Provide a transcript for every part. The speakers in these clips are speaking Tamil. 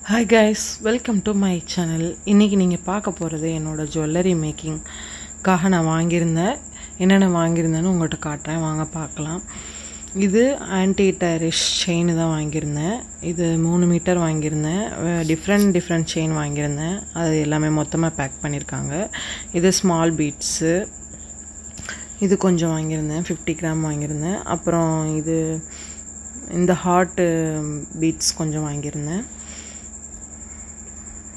Hi guys, welcome to my channel. இன்னைக்கு நீங்க பார்க்க போறது என்னோட ஜுவல்லரி மேக்கிங் காக நான் வாங்கியிருந்தேன். என்னென்ன வாங்கியிருந்தேன்னு உங்கள்கிட்ட காட்டுறேன், வாங்க பார்க்கலாம். இது ஆன்டி டரிஷ் செயின் தான் வாங்கியிருந்தேன். இது 3 மீட்டர் வாங்கியிருந்தேன். டிஃப்ரெண்ட் செயின் வாங்கியிருந்தேன். அது எல்லாமே மொத்தமாக பேக் பண்ணியிருக்காங்க. இது ஸ்மால் பீட்ஸு, இது கொஞ்சம் வாங்கியிருந்தேன், 50 கிராம் வாங்கியிருந்தேன். அப்புறம் இது இந்த ஹார்ட் பீட்ஸ் கொஞ்சம் வாங்கியிருந்தேன்.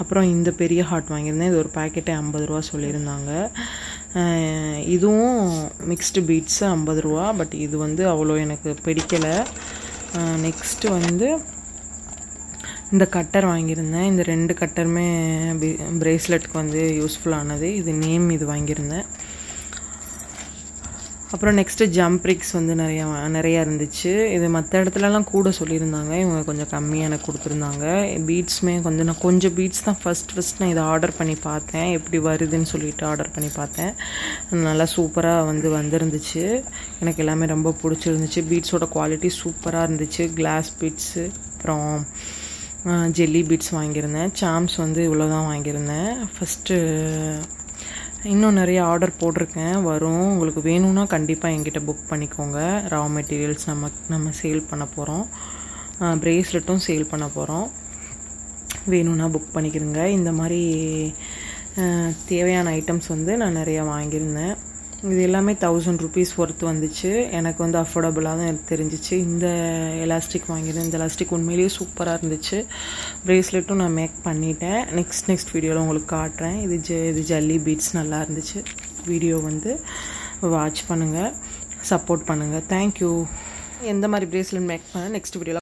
அப்புறம் இந்த பெரிய ஹார்ட் வாங்கியிருந்தேன். இது ஒரு பேக்கெட்டே 50 ரூபா சொல்லியிருந்தாங்க. இதுவும் மிக்ஸ்டு பீட்ஸு 50 ரூபா. பட் இது வந்து அவ்வளோ எனக்கு பிடிக்கலை. நெக்ஸ்ட்டு வந்து இந்த கட்டர் வாங்கியிருந்தேன். இந்த 2 கட்டருமே பிரேஸ்லெட்டுக்கு வந்து யூஸ்ஃபுல்லானது. இது நேம் இது வாங்கியிருந்தேன். அப்புறம் நெக்ஸ்ட்டு ஜம்ப் ரிக்ஸ் வந்து நிறையா இருந்துச்சு. இது மற்ற இடத்துலலாம் கூட சொல்லியிருந்தாங்க, இவங்க கொஞ்சம் கம்மியாக எனக்கு கொடுத்துருந்தாங்க. பீட்ஸுமே நான் கொஞ்சம் பீட்ஸ் தான் ஃபஸ்ட் நான் இதை ஆர்டர் பண்ணி பார்த்தேன், எப்படி வருதுன்னு சொல்லிட்டு ஆர்டர் பண்ணி பார்த்தேன். நல்லா சூப்பராக வந்துருந்துச்சு. எனக்கு எல்லாமே ரொம்ப பிடிச்சிருந்துச்சு. பீட்ஸோட குவாலிட்டி சூப்பராக இருந்துச்சு. கிளாஸ் பீட்ஸு, அப்புறம் ஜெல்லி பீட்ஸ் வாங்கியிருந்தேன். சாம்ஸ் வந்து இவ்வளோ தான் வாங்கியிருந்தேன். ஃபஸ்ட்டு இன்னும் நிறைய ஆர்டர் போட்டிருக்கேன், வரும். உங்களுக்கு வேணும்னா கண்டிப்பாக என்கிட்ட புக் பண்ணிக்கோங்க. ரா மெட்டீரியல்ஸ் நம்ம சேல் பண்ண போகிறோம். பிரேஸ்லெட்டும் சேல் பண்ண போகிறோம். வேணும்னா புக் பண்ணிக்கிறேங்க. இந்த மாதிரி தேவையான ஐட்டம்ஸ் வந்து நான் நிறையா வாங்கியிருந்தேன். இது எல்லாமே 1000 ருபீஸ் ஒர்த்து வந்துச்சு. எனக்கு வந்து அஃபோர்டபுளாக தான் எனக்கு தெரிஞ்சிச்சு. இந்த எலாஸ்டிக் வாங்கியிருந்தேன். இந்த எலாஸ்டிக் உண்மையிலேயே சூப்பராக இருந்துச்சு. பிரேஸ்லெட்டும் நான் மேக் பண்ணிட்டேன். நெக்ஸ்ட் வீடியோவில் உங்களுக்கு காட்டுறேன். இது ஜல்லி பீட்ஸ் நல்லா இருந்துச்சு. வீடியோ வந்து வாட்ச் பண்ணுங்கள், சப்போர்ட் பண்ணுங்கள். தேங்க்யூ. எந்த மாதிரி பிரேஸ்லெட் மேக் பண்ண நெக்ஸ்ட் வீடியோவில்